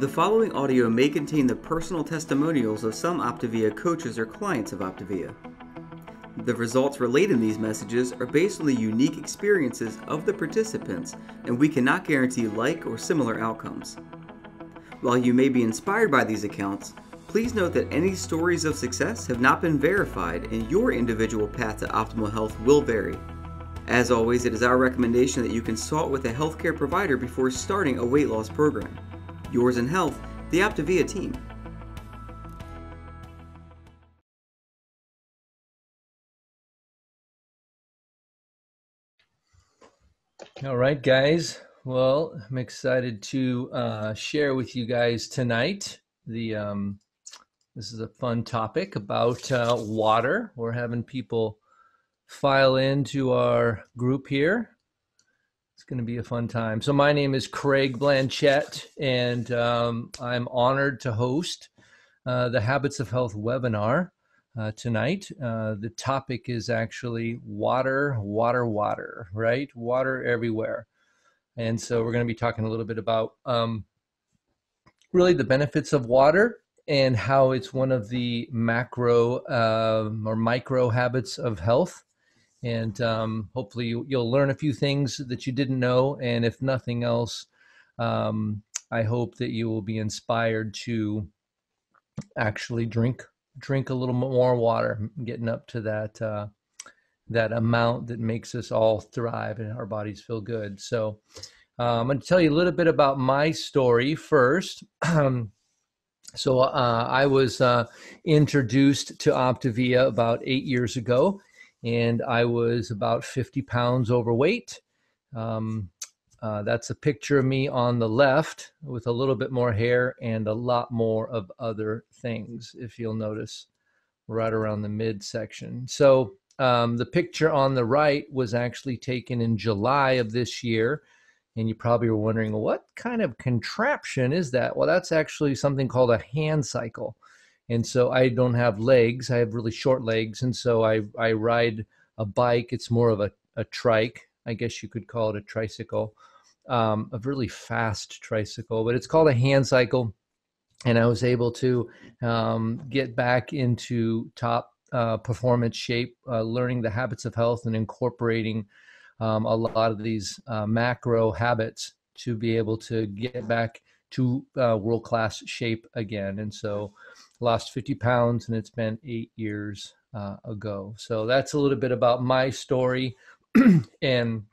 The following audio may contain the personal testimonials of some Optavia coaches or clients of Optavia. The results relayed in these messages are based on the unique experiences of the participants, and we cannot guarantee like or similar outcomes. While you may be inspired by these accounts, please note that any stories of success have not been verified, and your individual path to optimal health will vary. As always, it is our recommendation that you consult with a healthcare provider before starting a weight loss program. Yours in health, the Optavia team. All right, guys. Well, I'm excited to share with you guys tonight. This is a fun topic about water. We're having people file into our group here. It's going to be a fun time. So my name is Craig Blanchette, and I'm honored to host the Habits of Health webinar tonight. The topic is actually water, right? Water everywhere. And so we're going to be talking a little bit about really the benefits of water and how it's one of the macro or micro habits of health. And hopefully you'll learn a few things that you didn't know. And if nothing else, I hope that you will be inspired to actually drink a little more water, getting up to that amount that makes us all thrive and our bodies feel good. So I'm going to tell you a little bit about my story first. So I was introduced to Optavia about 8 years ago, and I was about 50 pounds overweight. That's a picture of me on the left with a little bit more hair and a lot more of other things, if you'll notice, right around the midsection. So the picture on the right was actually taken in July of this year. And you probably were wondering, well, what kind of contraption is that? Well, that's actually something called a hand cycle. And so I don't have legs. I have really short legs. And so I ride a bike. It's more of a trike. I guess you could call it a tricycle, a really fast tricycle, but it's called a hand cycle. And I was able to get back into top performance shape, learning the habits of health and incorporating a lot of these macro habits to be able to get back to world-class shape again. And so lost 50 pounds, and it's been 8 years ago. So that's a little bit about my story. And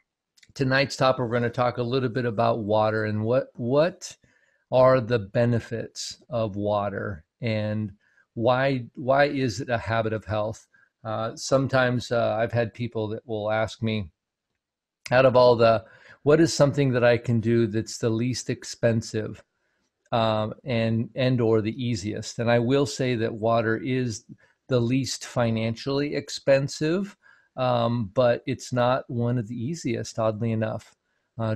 tonight's topic, we're going to talk a little bit about water and what are the benefits of water and why is it a habit of health? Sometimes I've had people that will ask me, out of all what is something that I can do that's the least expensive and or the easiest? And I will say that water is the least financially expensive, but it's not one of the easiest, oddly enough.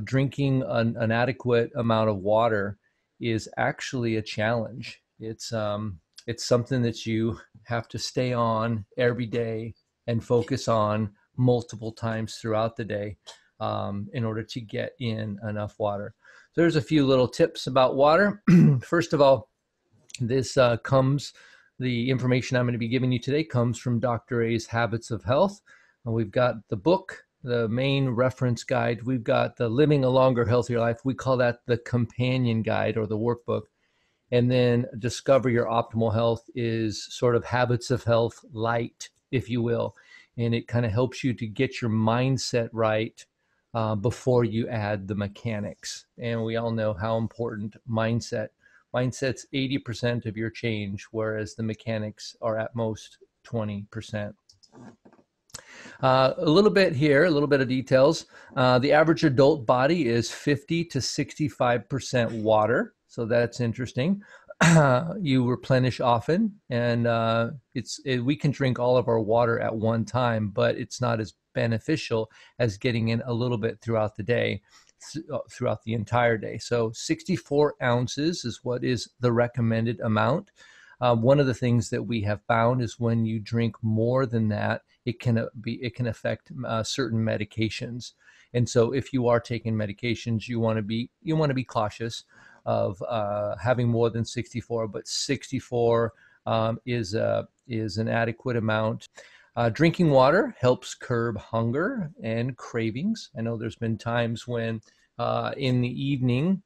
Drinking an adequate amount of water is actually a challenge. It's something that you have to stay on every day and focus on multiple times throughout the day in order to get in enough water. So there's a few little tips about water. First of all, the information I'm going to be giving you today comes from Dr. A's Habits of Health. And we've got the book, the main reference guide. We've got the Living a Longer, Healthier Life. We call that the companion guide or the workbook. And then Discover Your Optimal Health is sort of Habits of Health light, if you will. And it kind of helps you to get your mindset right before you add the mechanics. And we all know how important mindset's 80% of your change, whereas the mechanics are at most 20%. A little bit of details. The average adult body is 50 to 65% water. So that's interesting. You replenish often, and we can drink all of our water at one time, but it's not as beneficial as getting in a little bit throughout the day, throughout the entire day. So 64 ounces is what is the recommended amount. One of the things that we have found is when you drink more than that, it can affect certain medications. And so if you are taking medications, you want to be cautious. of having more than 64, but 64 is an adequate amount. Drinking water helps curb hunger and cravings. I know there's been times when in the evening,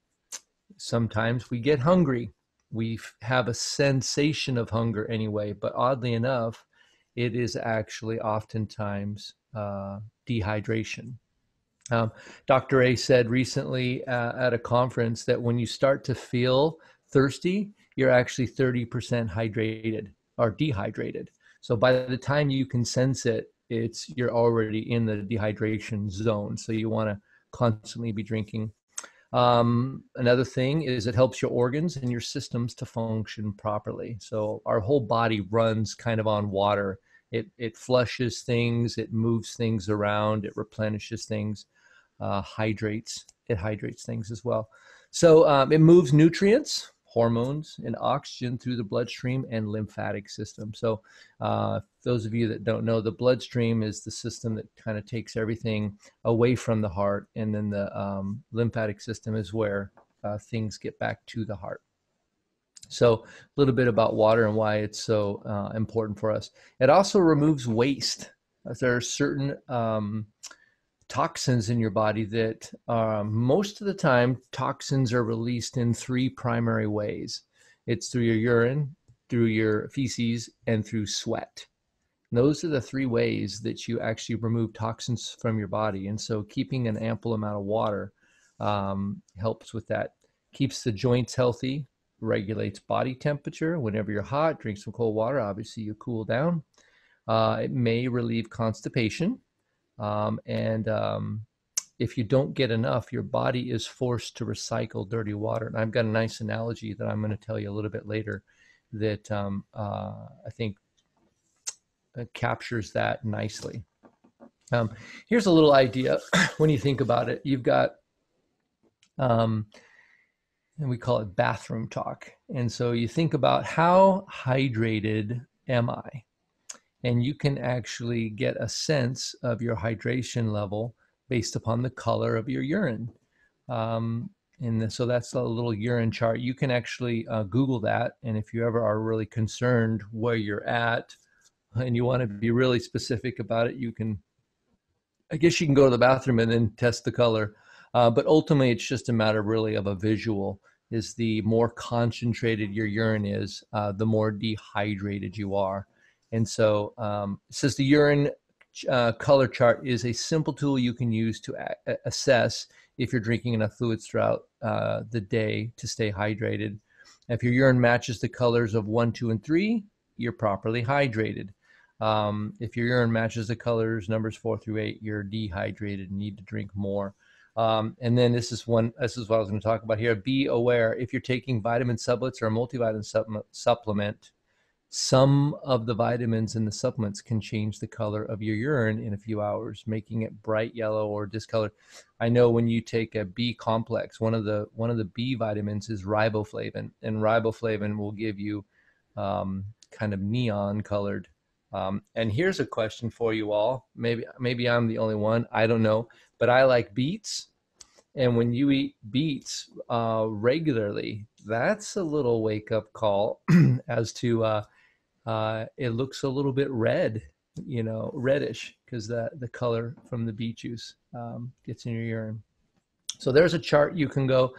sometimes we get hungry. We have a sensation of hunger anyway, but oddly enough, it is actually oftentimes dehydration. Dr. A said recently at a conference that when you start to feel thirsty, you're actually 30% hydrated or dehydrated. So by the time you can sense it, you're already in the dehydration zone. So you want to constantly be drinking. Another thing is it helps your organs and your systems to function properly. So our whole body runs kind of on water. It flushes things, it moves things around, it replenishes things, it hydrates things as well. So it moves nutrients, hormones, and oxygen through the bloodstream and lymphatic system. So those of you that don't know, the bloodstream is the system that kind of takes everything away from the heart, and then the lymphatic system is where things get back to the heart. So a little bit about water and why it's so important for us. It also removes waste. There are certain toxins in your body that most of the time toxins are released in three primary ways. It's through your urine, through your feces, and through sweat. And those are the three ways that you actually remove toxins from your body. And so keeping an ample amount of water helps with that. Keeps the joints healthy, regulates body temperature. Whenever you're hot, drink some cold water. Obviously, you cool down. It may relieve constipation. If you don't get enough, your body is forced to recycle dirty water. And I've got a nice analogy that I'm going to tell you a little bit later that I think captures that nicely. Here's a little idea when you think about it. You've got, and we call it bathroom talk. And so you think about how hydrated am I? And you can actually get a sense of your hydration level based upon the color of your urine. So that's a little urine chart. You can actually Google that. And if you ever are really concerned where you're at and you want to be really specific about it, I guess you can go to the bathroom and then test the color. But ultimately, it's just a matter really of a visual. Is the more concentrated your urine is, the more dehydrated you are. And so it says the urine color chart is a simple tool you can use to assess if you're drinking enough fluids throughout the day to stay hydrated. If your urine matches the colors of 1, 2, and 3, you're properly hydrated. If your urine matches the colors numbers 4 through 8, you're dehydrated and need to drink more. And then this is what I was going to talk about here. Be aware if you're taking vitamin supplements or a multivitamin supplement, some of the vitamins in the supplements can change the color of your urine in a few hours, making it bright yellow or discolored. I know when you take a B complex, one of the B vitamins is riboflavin, and riboflavin will give you kind of neon colored. And here's a question for you all. Maybe I'm the only one. I don't know, but I like beets. And when you eat beets regularly, that's a little wake-up call as to it looks a little bit red, reddish, because the color from the beet juice gets in your urine. So there's a chart you can go.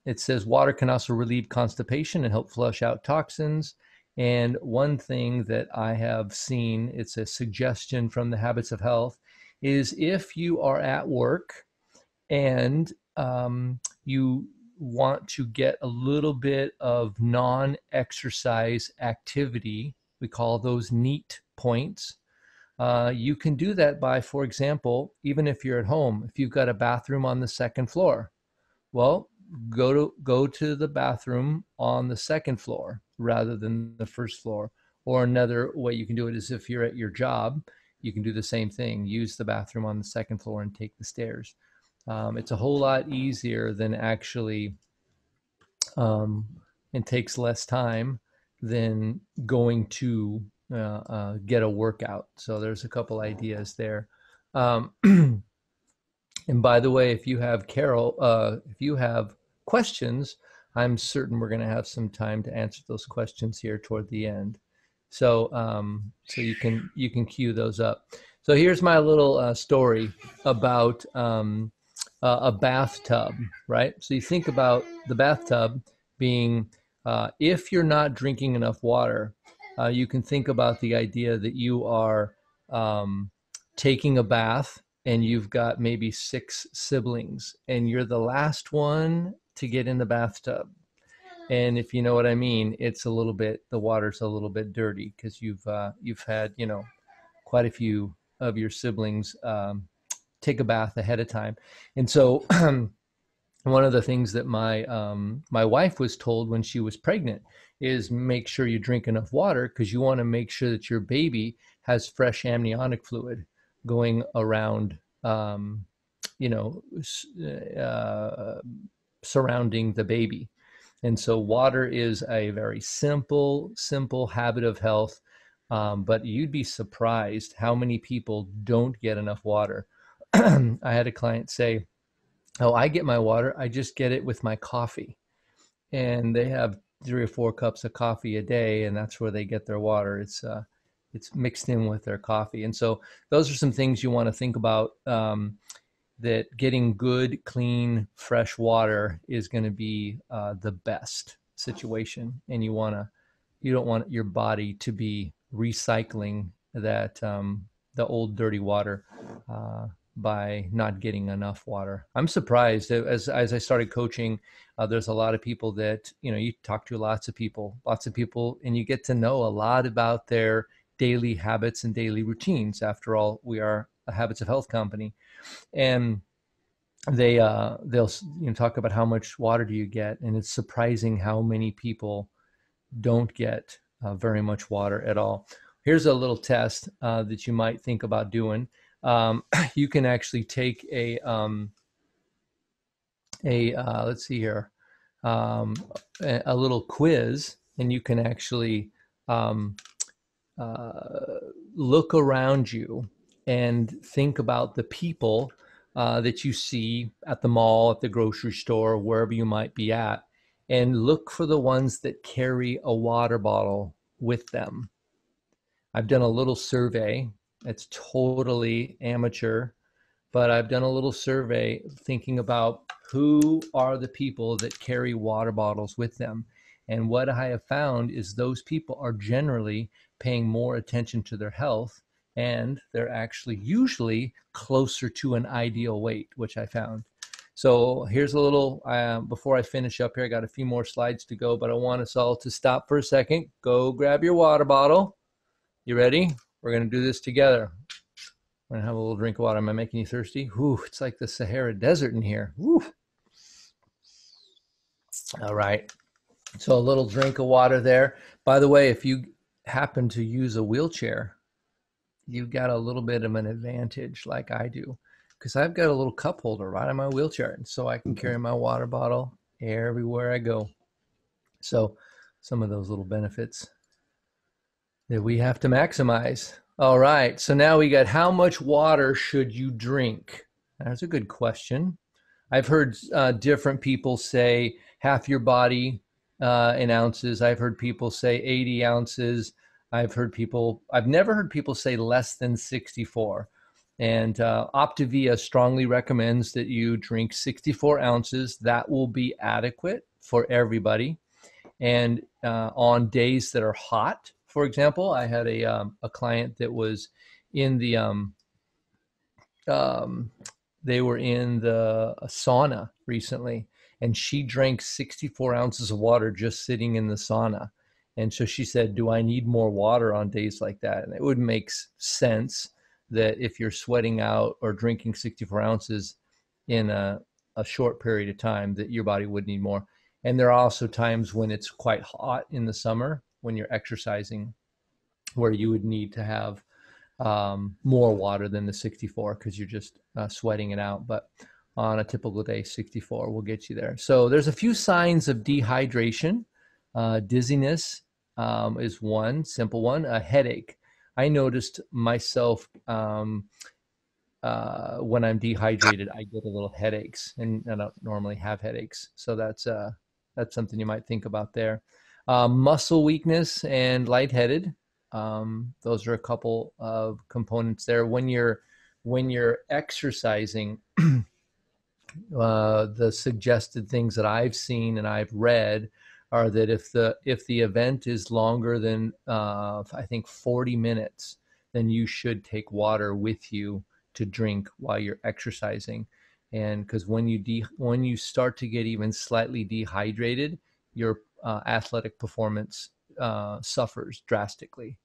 It says water can also relieve constipation and help flush out toxins. And one thing that I have seen, it's a suggestion from the Habits of Health, is if you are at work and you want to get a little bit of non-exercise activity, we call those NEAT points. You can do that by, for example, even if you're at home, if you've got a bathroom on the second floor, well, go to the bathroom on the second floor rather than the first floor. Or another way you can do it is if you're at your job, you can do the same thing. Use the bathroom on the second floor and take the stairs. It's a whole lot easier than actually, it takes less time than going to get a workout. So there's a couple ideas there. And by the way, if you have questions, I'm certain we're going to have some time to answer those questions here toward the end. So so you can cue those up. So here's my little story about a bathtub, right? So you think about the bathtub being, if you're not drinking enough water, you can think about the idea that you are taking a bath and you've got maybe 6 siblings and you're the last one to get in the bathtub. And if you know what I mean, it's a little bit, the water's a little bit dirty because you've had, you know, quite a few of your siblings take a bath ahead of time. And so one of the things that my wife was told when she was pregnant is make sure you drink enough water because you want to make sure that your baby has fresh amniotic fluid going around, you know, surrounding the baby. And so water is a very simple habit of health. But you'd be surprised how many people don't get enough water. I had a client say, "Oh, I get my water. I just get it with my coffee." And they have 3 or 4 cups of coffee a day, and that's where they get their water. It's mixed in with their coffee. And so those are some things you want to think about. That getting good, clean, fresh water is going to be the best situation, and you don't want your body to be recycling that the old dirty water by not getting enough water. I'm surprised as I started coaching. There's a lot of people that, you know, you talk to lots of people, and you get to know a lot about their daily habits and daily routines. After all, we are a habits of health company. And they'll talk about how much water do you get, and it's surprising how many people don't get very much water at all. Here's a little test that you might think about doing. You can actually take let's see here, a little quiz, and you can actually look around you and think about the people that you see at the mall, at the grocery store, wherever you might be at, and look for the ones that carry a water bottle with them. I've done a little survey. It's totally amateur, but I've done a little survey thinking about who are the people that carry water bottles with them. And what I have found is those people are generally paying more attention to their health, and they're actually usually closer to an ideal weight, which I found. So here's a little, before I finish up here, I got a few more slides to go, but I want us all to stop for a second. Go grab your water bottle. You ready? We're going to do this together. I'm going to have a little drink of water. Am I making you thirsty? Ooh, it's like the Sahara Desert in here. Ooh. All right. So a little drink of water there. By the way, if you happen to use a wheelchair, you've got a little bit of an advantage like I do, because I've got a little cup holder right on my wheelchair, and so I can carry my water bottle everywhere I go. So some of those little benefits that we have to maximize. All right, so now we got how much water should you drink? That's a good question. I've heard different people say half your body in ounces. I've heard people say 80 ounces. I've never heard people say less than 64. And Optavia strongly recommends that you drink 64 ounces. That will be adequate for everybody. And on days that are hot, for example, I had a client that was in the they were in the sauna recently, and she drank 64 ounces of water just sitting in the sauna. And so she said, do I need more water on days like that? And it would make sense that if you're sweating out or drinking 64 ounces in a short period of time, that your body would need more. And there are also times when it's quite hot in the summer when you're exercising, where you would need to have more water than the 64 because you're just sweating it out. But on a typical day, 64 will get you there. So there's a few signs of dehydration. Dizziness is one simple one. A headache. I noticed myself when I'm dehydrated, I get a little headaches, and I don't normally have headaches. So that's something you might think about there. Muscle weakness and lightheaded. Those are a couple of components there. When you're exercising, the suggested things that I've seen and I've read are that if the event is longer than I think 40 minutes, then you should take water with you to drink while you're exercising. And because when you start to get even slightly dehydrated, your athletic performance suffers drastically.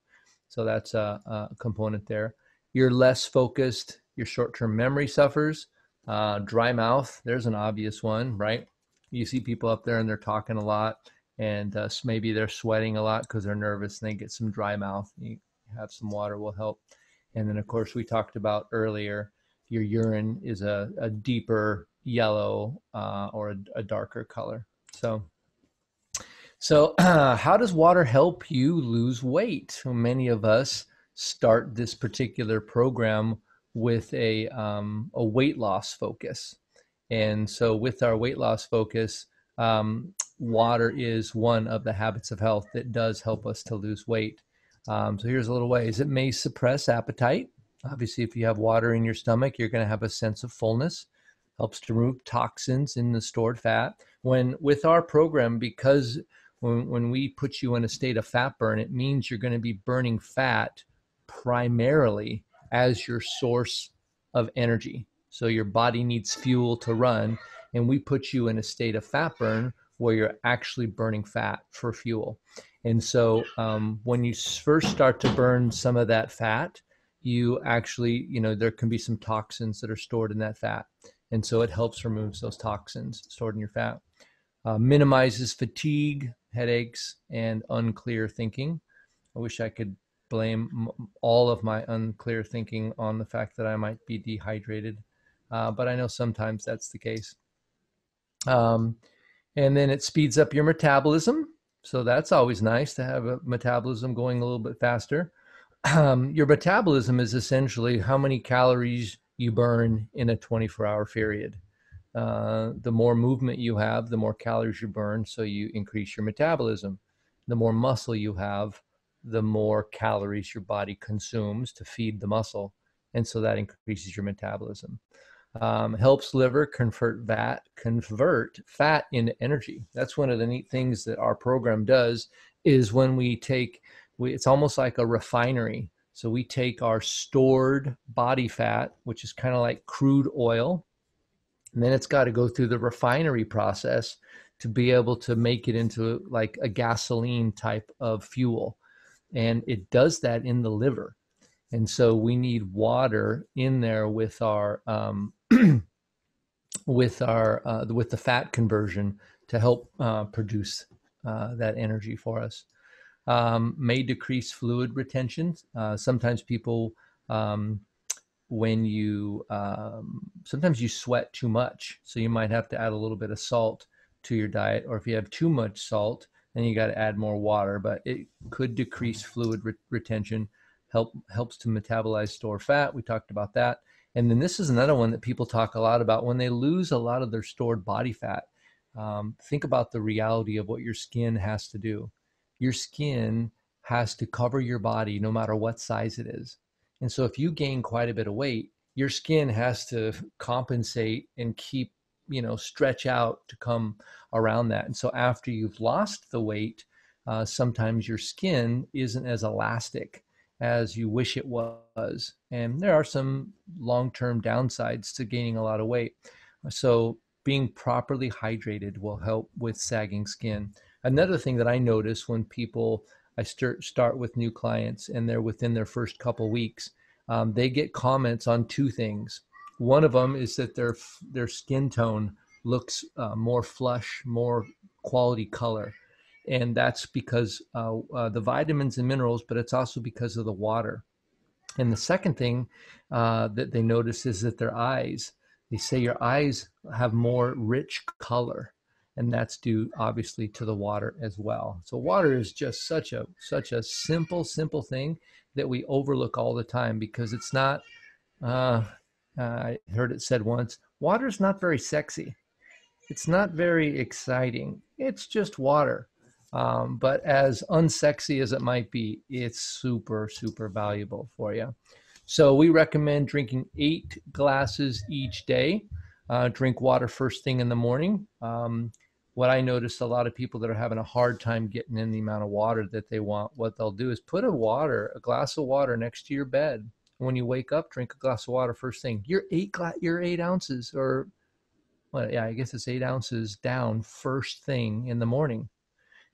So that's a component there. You're less focused. Your short-term memory suffers. Dry mouth, there's an obvious one, right? You see people up there and they're talking a lot, and maybe they're sweating a lot because they're nervous and they get some dry mouth. You have some water will help. And then, of course, we talked about earlier, your urine is a deeper yellow or a darker color. So, how does water help you lose weight? Well, many of us start this particular program with a weight loss focus. And so, with our weight loss focus, water is one of the habits of health that does help us to lose weight. So, here's a little ways it may suppress appetite. Obviously, if you have water in your stomach, you're going to have a sense of fullness. Helps to remove toxins in the stored fat. With our program, because when we put you in a state of fat burn, it means you're going to be burning fat primarily as your source of energy. So your body needs fuel to run, and we put you in a state of fat burn where you're actually burning fat for fuel. And so when you first start to burn some of that fat, you actually, there can be some toxins that are stored in that fat. And so it helps remove those toxins stored in your fat. Minimizes fatigue, headaches, and unclear thinking. I wish I could blame all of my unclear thinking on the fact that I might be dehydrated, but I know sometimes that's the case. And then it speeds up your metabolism, so that's always nice to have a metabolism going a little bit faster. Your metabolism is essentially how many calories you burn in a 24-hour period. The more movement you have, the more calories you burn, so you increase your metabolism. The more muscle you have, the more calories your body consumes to feed the muscle, and so that increases your metabolism. Helps liver convert fat into energy. That's one of the neat things that our program does, is when it's almost like a refinery. So we take our stored body fat, which is kind of like crude oil, and then it's got to go through the refinery process to be able to make it into like a gasoline type of fuel. And it does that in the liver. And so we need water in there with our with the fat conversion to help produce that energy for us. May decrease fluid retention. Sometimes people sometimes you sweat too much, so you might have to add a little bit of salt to your diet, or if you have too much salt, then you got to add more water. But it could decrease fluid retention, helps to metabolize stored fat. We talked about that. And then this is another one that people talk a lot about. When they lose a lot of their stored body fat, think about the reality of what your skin has to do. Your skin has to cover your body no matter what size it is. And so if you gain quite a bit of weight, your skin has to compensate and keep, stretch out to come around that. And so after you've lost the weight, sometimes your skin isn't as elastic as you wish it was. And there are some long-term downsides to gaining a lot of weight. So being properly hydrated will help with sagging skin. Another thing that I notice when I start with new clients and they're within their first couple weeks, they get comments on two things. One of them is that their skin tone looks more flush, more quality color. And that's because the vitamins and minerals, but it's also because of the water. And the second thing that they notice is that they say your eyes have more rich color. And that's due obviously to the water as well. So water is just such a simple thing that we overlook all the time, because it's not I heard it said once, water's not very sexy. It's not very exciting. It's just water. But as unsexy as it might be, it's super, super valuable for you. So we recommend drinking 8 glasses each day. Drink water first thing in the morning. What I noticed, a lot of people that are having a hard time getting in the amount of water that they want, what they'll do is put a glass of water next to your bed. When you wake up, drink a glass of water first thing. You're 8 ounces, or well, yeah, I guess it's 8 ounces down first thing in the morning.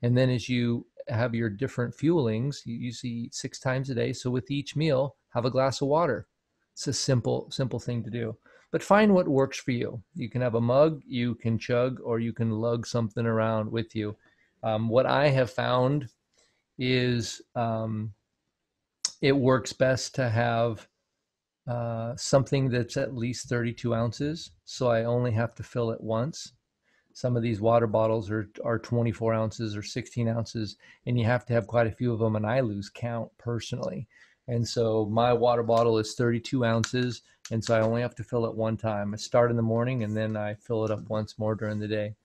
And then as you have your different fuelings, you usually eat 6 times a day. So with each meal, have a glass of water. It's a simple, simple thing to do. But find what works for you. You can have a mug, you can chug, or you can lug something around with you. What I have found is it works best to have something that's at least 32 ounces. So I only have to fill it once. Some of these water bottles are 24 ounces or 16 ounces, and you have to have quite a few of them, and I lose count personally. And so my water bottle is 32 ounces, and so I only have to fill it one time. I start in the morning, and then I fill it up once more during the day.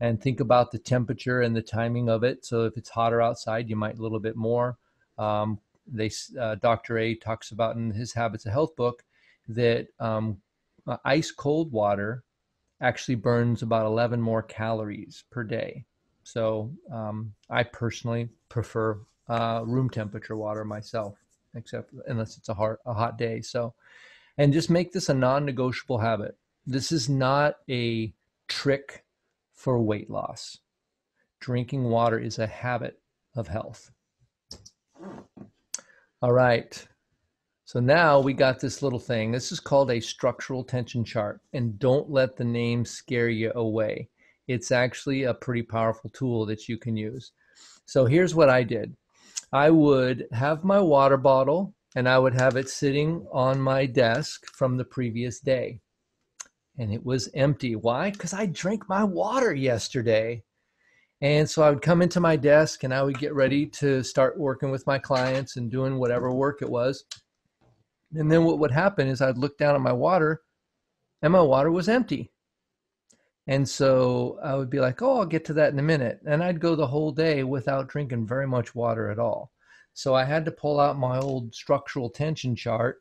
And think about the temperature and the timing of it. So if it's hotter outside, you might a little bit more. Dr. A talks about in his Habits of Health book that ice cold water actually burns about 11 more calories per day. So I personally prefer room temperature water myself, except unless it's a hot day. So, and just make this a non-negotiable habit. This is not a trick for weight loss. Drinking water is a habit of health. All right. So now we got this little thing. This is called a structural tension chart. And don't let the name scare you away. It's actually a pretty powerful tool that you can use. So here's what I did. I would have my water bottle and I would have it sitting on my desk from the previous day. And it was empty. Why? Because I drank my water yesterday. And so I would come into my desk and I would get ready to start working with my clients and doing whatever work it was. And then what would happen is I'd look down at my water and my water was empty. And so I would be like, oh, I'll get to that in a minute. And I'd go the whole day without drinking very much water at all. So I had to pull out my old structural tension chart,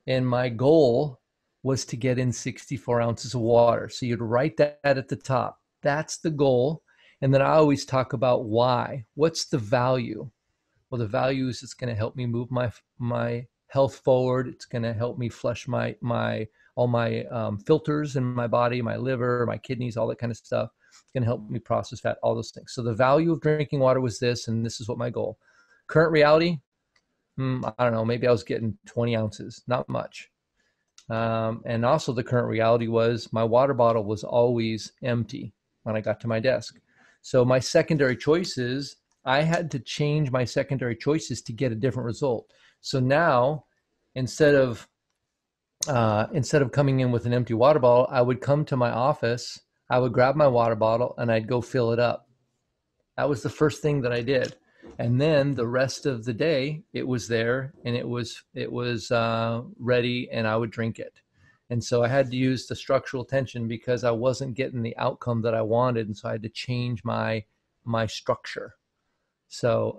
and my goal was to get in 64 ounces of water. So you'd write that at the top. That's the goal. And then I always talk about why. What's the value? Well, the value is it's going to help me move my health forward. It's going to help me flush all my filters in my body, my liver, my kidneys, all that kind of stuff. It's going to help me process fat, all those things. So the value of drinking water was this, and this is what my goal. Current reality, I don't know, maybe I was getting 20 ounces, not much. And also the current reality was my water bottle was always empty when I got to my desk. So my secondary choices, I had to change my secondary choices to get a different result. So now, instead of coming in with an empty water bottle, I would come to my office, I would grab my water bottle, and I'd go fill it up. That was the first thing that I did. And then the rest of the day, it was there, and it was ready, and I would drink it. And so I had to use the structural tension because I wasn't getting the outcome that I wanted, and so I had to change my structure. So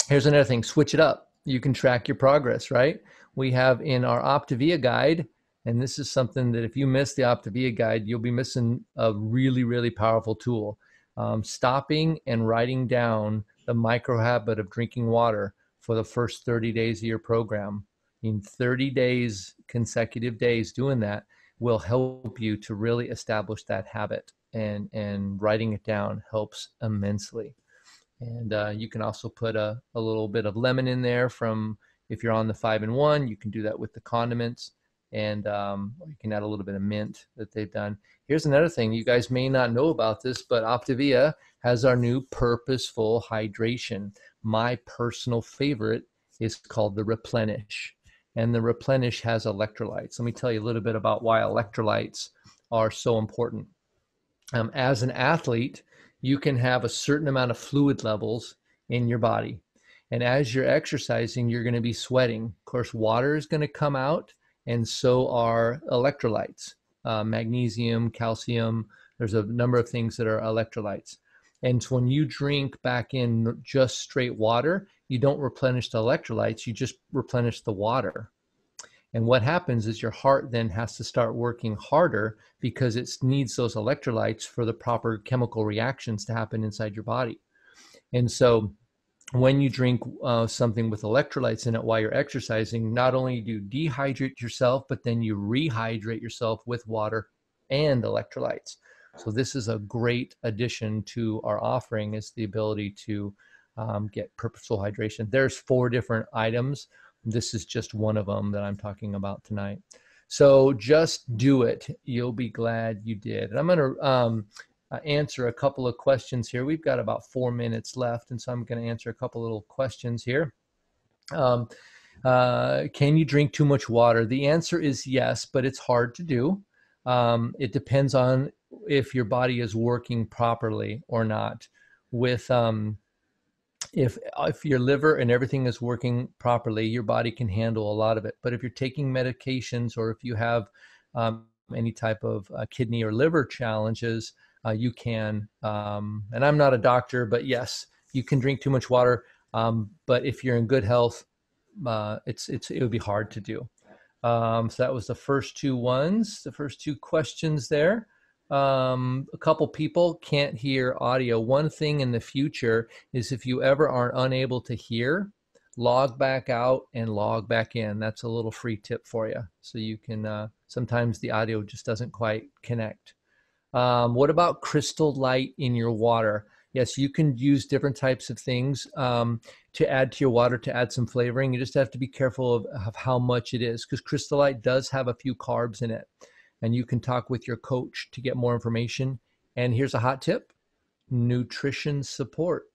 here's another thing, switch it up. You can track your progress, right? We have in our Optavia guide, and this is something that if you miss the Optavia guide, you'll be missing a really, really powerful tool. Stopping and writing down the micro habit of drinking water for the first 30 days of your program. In 30 days, consecutive days doing that will help you to really establish that habit, and writing it down helps immensely. And you can also put a little bit of lemon in there from, if you're on the 5-in-1, you can do that with the condiments, and you can add a little bit of mint that they've done. Here's another thing, you guys may not know about this, but Optavia has our new Purposeful Hydration. My personal favorite is called the Replenish, and the Replenish has electrolytes. Let me tell you a little bit about why electrolytes are so important. As an athlete, you can have a certain amount of fluid levels in your body. And as you're exercising, you're going to be sweating. Of course, water is going to come out and so are electrolytes, magnesium, calcium. There's a number of things that are electrolytes. And so when you drink back in just straight water, you don't replenish the electrolytes, you just replenish the water. And what happens is your heart then has to start working harder because it needs those electrolytes for the proper chemical reactions to happen inside your body. And so when you drink something with electrolytes in it while you're exercising, not only do you dehydrate yourself, but then you rehydrate yourself with water and electrolytes. So this is a great addition to our offering, is the ability to get purposeful hydration. There's 4 different items. This is just one of them that I'm talking about tonight. So just do it. You'll be glad you did. And I'm going to answer a couple of questions here. We've got about 4 minutes left, and so I'm going to answer a couple little questions here. Can you drink too much water? The answer is yes, but it's hard to do. It depends on if your body is working properly or not. With if your liver and everything is working properly, your body can handle a lot of it. But if you're taking medications, or if you have any type of kidney or liver challenges, you can, and I'm not a doctor, but yes, you can drink too much water. But if you're in good health, it would be hard to do. So that was the first 2 ones, the first 2 questions there. A couple people can't hear audio. One thing in the future is, if you ever are unable to hear, log back out and log back in. That's a little free tip for you. So you can, sometimes the audio just doesn't quite connect. What about crystal light in your water? Yes, you can use different types of things to add to your water, to add some flavoring. You just have to be careful of how much it is, because crystal light does have a few carbs in it. And you can talk with your coach to get more information. And here's a hot tip: nutrition support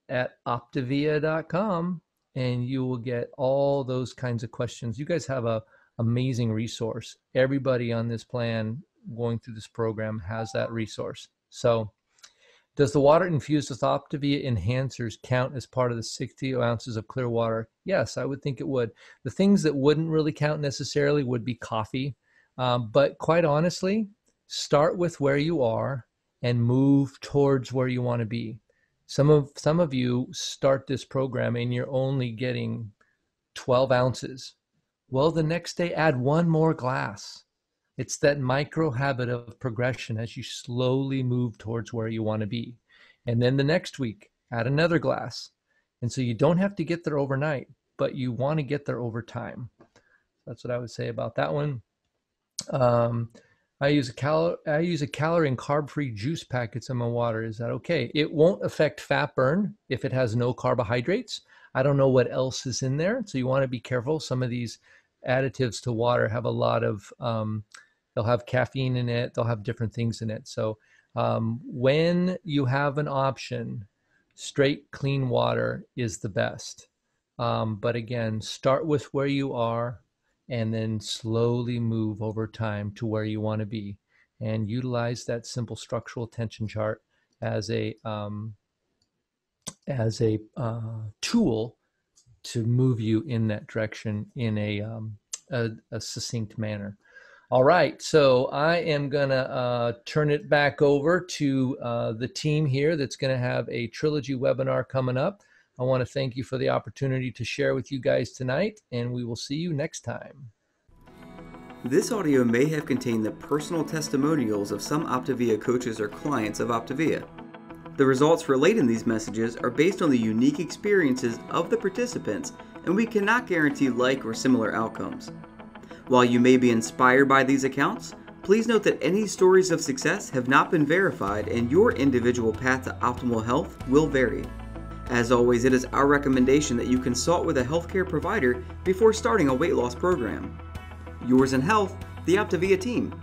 at optavia.com, and you will get all those kinds of questions. You guys have an amazing resource. Everybody on this plan going through this program has that resource. So, does the water infused with Optavia enhancers count as part of the 60 ounces of clear water? Yes, I would think it would. The things that wouldn't really count necessarily would be coffee. But quite honestly, start with where you are and move towards where you want to be. Some of you start this program and you're only getting 12 ounces. Well, the next day, add 1 more glass. It's that micro habit of progression as you slowly move towards where you want to be. And then the next week, add another glass. And so you don't have to get there overnight, but you want to get there over time. That's what I would say about that one. I use a calorie and carb-free juice packets in my water. Is that okay? It won't affect fat burn if it has no carbohydrates. I don't know what else is in there, so you want to be careful. Some of these additives to water have a lot of, they'll have caffeine in it. They'll have different things in it. So when you have an option, straight clean water is the best. But again, start with where you are, and then slowly move over time to where you want to be, and utilize that simple structural tension chart as a tool to move you in that direction in a succinct manner. All right, so I am gonna turn it back over to the team here that's gonna have a trilogy webinar coming up. I want to thank you for the opportunity to share with you guys tonight, and we will see you next time. This audio may have contained the personal testimonials of some Optavia coaches or clients of Optavia. The results relayed in these messages are based on the unique experiences of the participants, and we cannot guarantee like or similar outcomes. While you may be inspired by these accounts, please note that any stories of success have not been verified, and your individual path to optimal health will vary. As always, it is our recommendation that you consult with a healthcare provider before starting a weight loss program. Yours in health, the Optavia team.